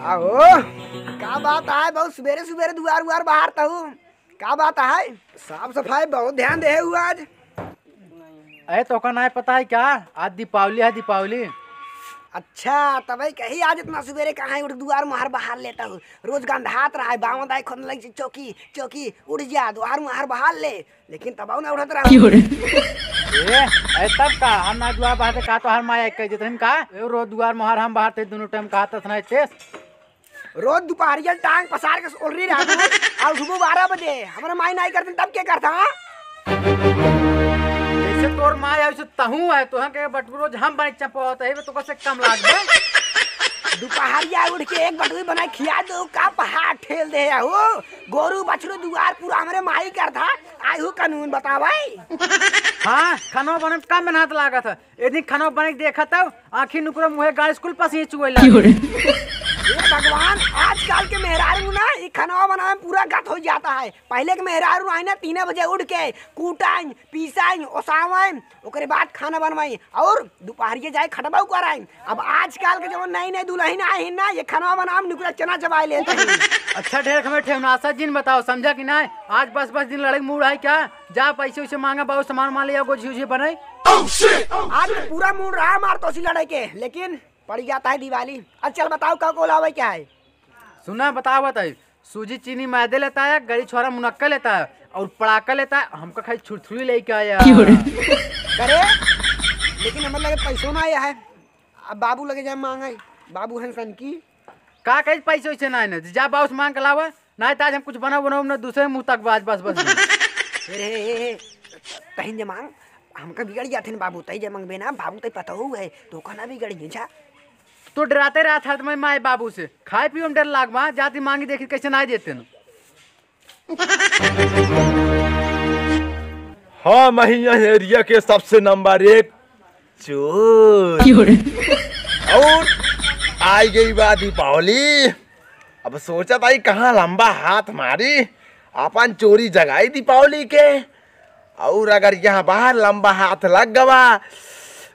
आओ क्या बात है, बहुत सवेरे सवेरे दुआर उआर बहारता हूँ। क्या बात है, साफ सफाई बहुत ध्यान दे हुआ आज। अरे तो का नहीं पता है क्या, आज दीपावली है। दीपावली अच्छा तभी कही आज इतना सवेरे कहाँ उठ दुआर मुहार बहार लेता हूँ। रोज गंधात रहा है, बावन दाई खोदने लगी चौकी चौकी उड़ जा दुआर मुहार बहार ले, लेकिन तब ना उठत रहा। तब का हम ना दुआर बहाते का तो हर माया कह देते हम का रोज दुआर मुहार हम बहाते दोनों टाइम का तस नहीं तेज रोज दोपहरिया टांग पसार के ओलरी रहा और सुबह 12 बजे हमारा माई नहीं करते तब क्या करता। जैसे तोर माँ है वैसे तहूँ है तो के बटुरो हम बने चपौत है तो कैसे कम लाग दे। दोपहरिया उठ के एक बटुई बनाई खिया दो का पहाड़ ठेल दे हो। गोरू बछड़ू दुआर पूरा हमारे माई करता आई हो कानून बता भाई। हाँ खाना बने कम मेहनत लागत है। एक दिन खाना बने देखा तब आखिर नुकरो मुहे गाड़ी स्कूल पास ही चुए भगवान आजकल के मेहरारू ना ये खाना बनाने में पूरा गत हो जाता है। पहले के मेहरारू आई ना 3 बजे उठ के कूटाई पीसाई ओसावाई ओकरे बाद खाना बनवाई और दोपहरिया जाए खटबाऊ कराई। अब आजकल के जब नई नई दुल्हन आई ना ये खाना बनाम निकला चना चबाई लेते हैं। अच्छा ढेर हमें ठेवनासा जिन बताओ समझा कि नहीं। आज बस दिन लड़ाई मूड है क्या, जा पैसे उसे मांगा बहुत सामान मान लिया गोझी बनाई। आज पूरा मूड रहा मार तो लड़ाई के, लेकिन पड़ जाता है दिवाली। अच्छा चल बताओ क्या कोलावे क्या है। सुना बताओ बताइए। सूजी चीनी मैदे लेता है, गरी छोरा मुनक्का लेता है और पड़ाका लेता है। हमको खाली छुरछुरी लेके आया करे, लेकिन हमें लगे पैसों ना आया है। अब बाबू लगे जाए मांगे, बाबू हंसन की का कहीं पैसे वैसे ना है जा बाउस मांग के लावा नहीं तो आज हम कुछ बनाओ ना दूसरे मुँह तक बाज बस बस कहीं जे मांग हमका बिगड़ जाते हैं बाबू तई जे मांगबे ना बाबू तई पता हो है तो कहना बिगड़ जा। तो डराते रहा था मैं माए बाबू से खाए पियो में डर लाग वहाँ जाती मांगी देखी कैसे ना देते न। हाँ महिया एरिया के सबसे नंबर 1 चोर। और आई गई बात दीपावली। अब सोचा भाई कहाँ लंबा हाथ मारी अपन चोरी जगाई दीपावली के। और अगर यहाँ बाहर लंबा हाथ लग गवा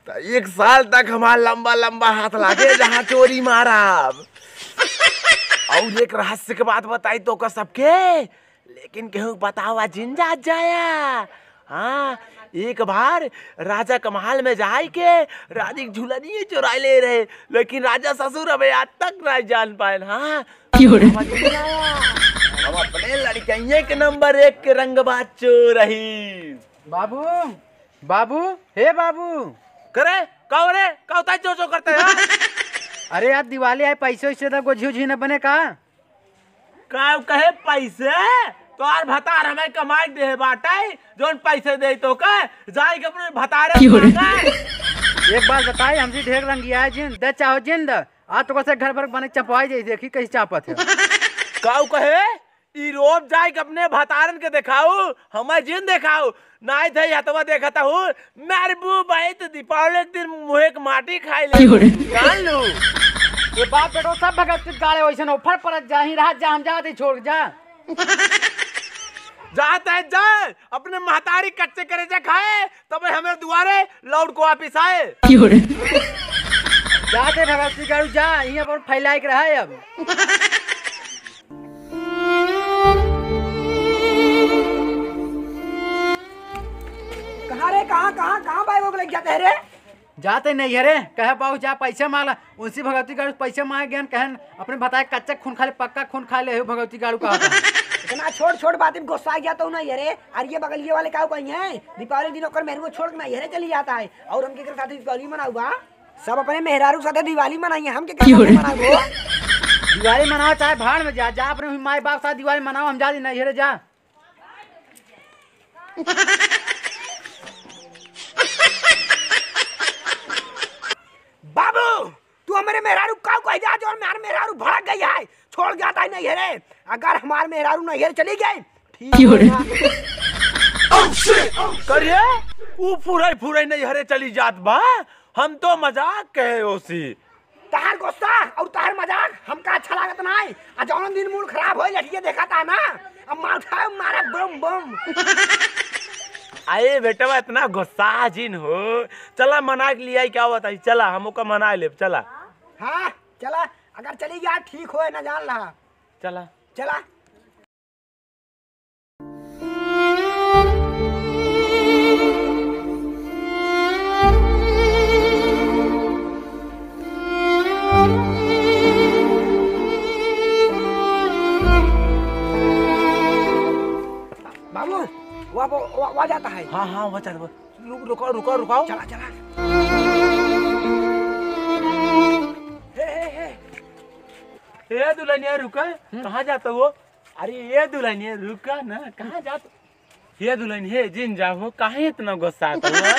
तो 1 साल तक हमारा लंबा लंबा हाथ लागे जहाँ चोरी मारा। और एक रहस्य की बात बताई तो का सबके, लेकिन केहू बतावा जिन जा जाया। हाँ एक बार राजा कमाल में जाए के रानी झूलनी चुरा ले रहे, लेकिन राजा ससुर अबे आज तक नहीं जान पाए। हाँ हम अपने लड़कियां के नंबर 1 के रंगबाज चोर रही। बाबू बाबू हे बाबू करे कहो रे कहता जो जो करते हैं। अरे यार दिवाली है पैसे वैसे तो गोझी उझी न बने का कहे पैसे तो यार भतार हमें कमाई दे बाटे जोन पैसे दे तो का जाए के अपने भतारे एक बात बताई हमसे ढेर रंगिया है जिन दे चाहो जिन द आज तो कैसे घर भर बने चपवाई जाए देखी कैसे चापत है। काऊ कहे यूरोप जाए के अपने भतारन के दिखाऊ हमें जिन दिखाऊ नहीं थे हतवा देखता हूँ मेरे बू भाई तो दीपावली के दिन मुहे के माटी खाई ले जान लू। ये बाप बेटो सब भगत गाड़े वैसे ऑफर पर जा ही रहा जा हम जाते छोड़ जा जाता है जा अपने महतारी कच्चे करे जा खाए तब हमें दुआरे लौट को वापिस आए। जाते भगत गाड़ू जा यहाँ पर फैला के रहा है। अब कहाँ भाई वो लग जाते हैं रे। जाते नहीं है रे कहे पाऊ जा पैसे मांगा उनसी भगवती गाड़ू पैसे मांगे गए कहन अपने बताए कच्चा खून खा ले पक्का खून खा ले भगवती गाड़ू का इतना छोड़ बात में गुस्सा आ जाता हूँ ना ये रे। और ये बगलिए वाले का कहीं है दीपावली दिन होकर मेहरू छोड़ के ना ये चली जाता है और हम के साथ दीपावली मनाऊगा। सब अपने मेहरारू साथ दिवाली मनाइए हम के मनाओ। दिवाली मनाओ चाहे भाड़ में जा जा अपने माई बाप साथ दिवाली मनाओ हम जा नहीं है जा। बाबू तू हमारे मेहरारू का कह जा जो हमारे मेहरारू भड़क गई है छोड़ जाता है नहीं है। अगर हमारे मेहरारू नहीं चली गई ठीक करिए वो फुराई नहीं हरे चली जात बा हम तो मजाक कहे ओसी। तहार गुस्सा और तहार मजाक हमका अच्छा लागत नहीं। आ जौन दिन मूड खराब हो लठिए देखा था ना अब मार उठाए मारा बम बम। आए बेटा इतना गुस्सा जिन हो चला मना के लिया क्या बताई चला हम मना ले चला। हाँ चला अगर चली गया ठीक हो ना जान रहा। चला चला बाबू वहाँ जाता है। हाँ हाँ वो चल रुको रुको रुकाओ। चला चला। ये दुल्हनिया रुका कहाँ जाता वो? अरे ये दुल्हनिया रुका ना कहाँ जाता? ये दुल्हनिया जिन जाओ कहाँ इतना गुस्सा आता हुआ?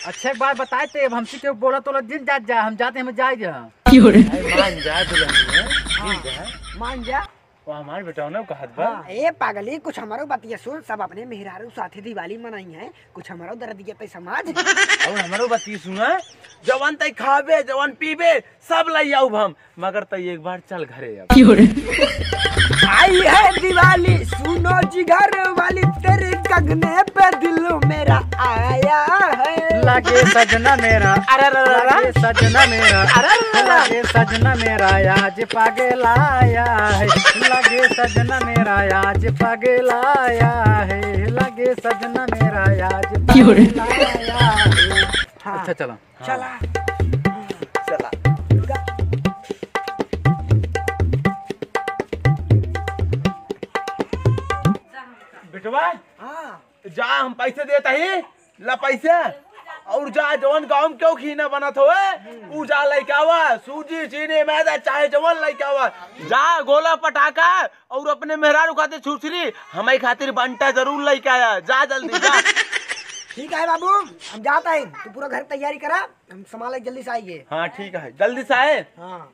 अच्छा एक बात बताए थे, अब हमसे क्यों बोला तो जिन जात जा, हम जाते हम जाए जा। मान जा दुल्हनिया जिन जा मान जा। वो हमारे बेटा ना कहत बा। ए पागली कुछ हमारो बतिया सुन। सब अपने मेहरारू साथे दिवाली मनाई है, कुछ हमारो दर्द दिया पे समाज। और हमारो बती सुना जवान तय खावे जवान पीवे सब लाई आऊ हम, मगर तय एक बार चल घरे अब। आई है दिवाली सुनो जिगर वाली, तेरे कंगने पे दिल मेरा आया है। लगे सजना मेरा, अरे लगे सजना मेरा, लगे सजना मेरा आज पागल आया है। लगे सजना मेरा आज पागल आया है। लगे सजना मेरा आज पागल आया है। अच्छा चलो चला चला बेटवा हाँ जा हम पैसे देता ही ला पैसे, और जा जवन गाँव में क्यों खीना बनत हो ऊ जा लेके आवा सूजी चीनी मैदा चाहे जवन लेके आवा। जा गोला पटाखा और अपने मेहरारू खातिर छुरछुरी हमारी खातिर बंटा जरूर लेके आया। जा जल्दी जा। ठीक है बाबू हम जाता है, तू पूरा घर तैयारी करा, हम संभाले जल्दी से आइए। हाँ ठीक है जल्दी से आए। हाँ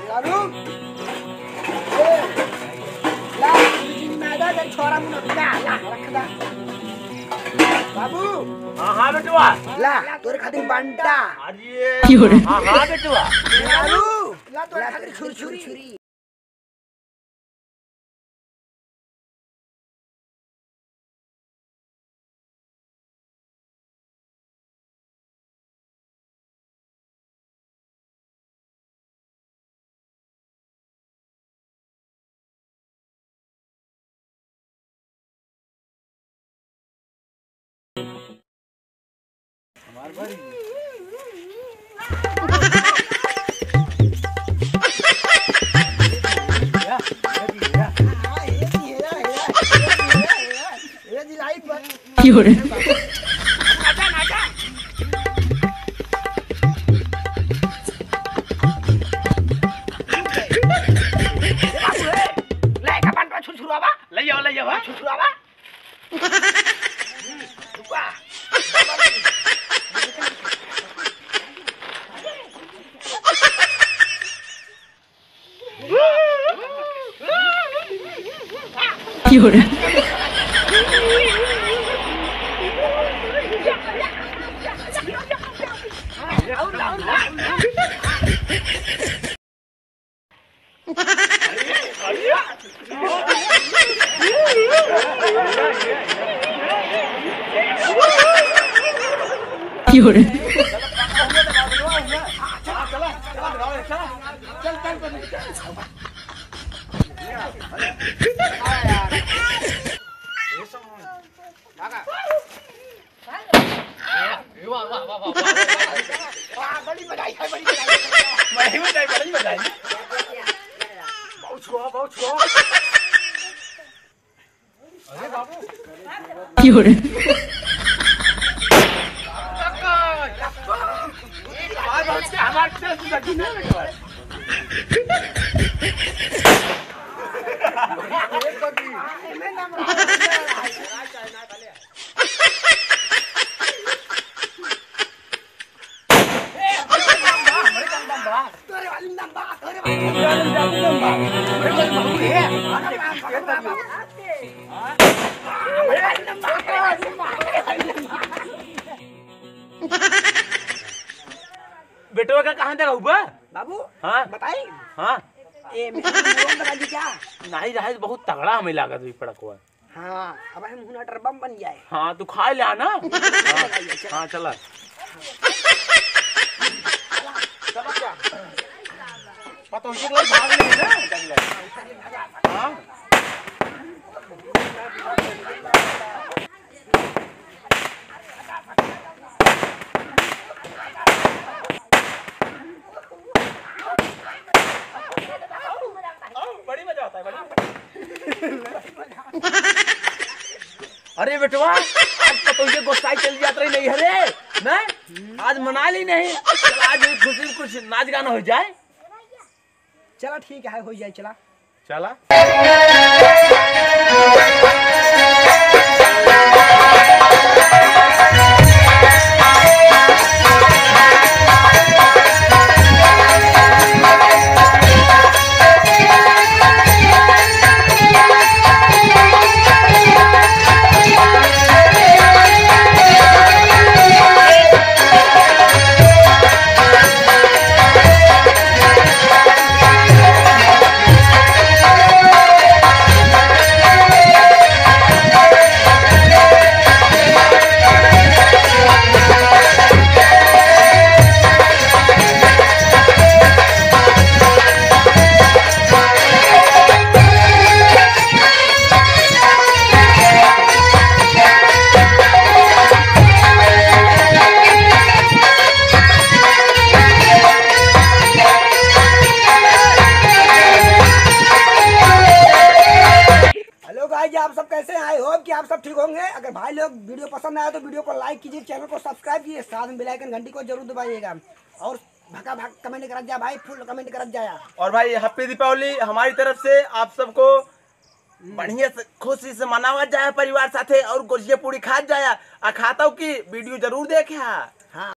लालू ए ला चीनी मैदा दे छोरा मुन ला ला रख दा बाबू। हाँ हाँ बेटवा ला तोरे खातिर बंटा। अरे हाँ हाँ बेटवा लालू ला तोरे खातिर छुरछुरी। बड़ी बधाई है, बड़ी बधाई। बहुत छुआ बहुत छुआ। अरे बाबू बेटवा का कहाँ तक हुआ बाबू? हाँ बताई। हाँ ए बता दी क्या? नहीं रहा बहुत तगड़ा हमें लागत हुई पड़क हुआ। हाँ अब हम हुना बम बन जाए। हाँ तू खा ले ना। हाँ चला। चला क्या पता उसी के लिए भाग ले ना हाँ बड़ी मजा आता है बड़ी अरे बेटवा आज तो ये गोसाई चल जात रही नहीं है रे नहीं आज मना ली नहीं चल आज खुशी कुछ नाच गाना हो जाए चला ठीक है हो जाए चला चला आप सब कैसे हैं आई होप कि आप सब ठीक होंगे। अगर भाई लोग वीडियो पसंद आया तो वीडियो को लाइक कीजिए, चैनल को सब्सक्राइब कीजिए, साथ में बेल आइकन घंटी को जरूर दबाइएगा और भगा भाग कमेंट कर जाए भाई, फुल कमेंट कर जाए। और भाई हैप्पी दीपावली हमारी तरफ से आप सबको बढ़िया से खुशी से मनावा जाए परिवार साथे और गुजिया पूरी खा जाए। खाता हूँ कि वीडियो जरूर देखे।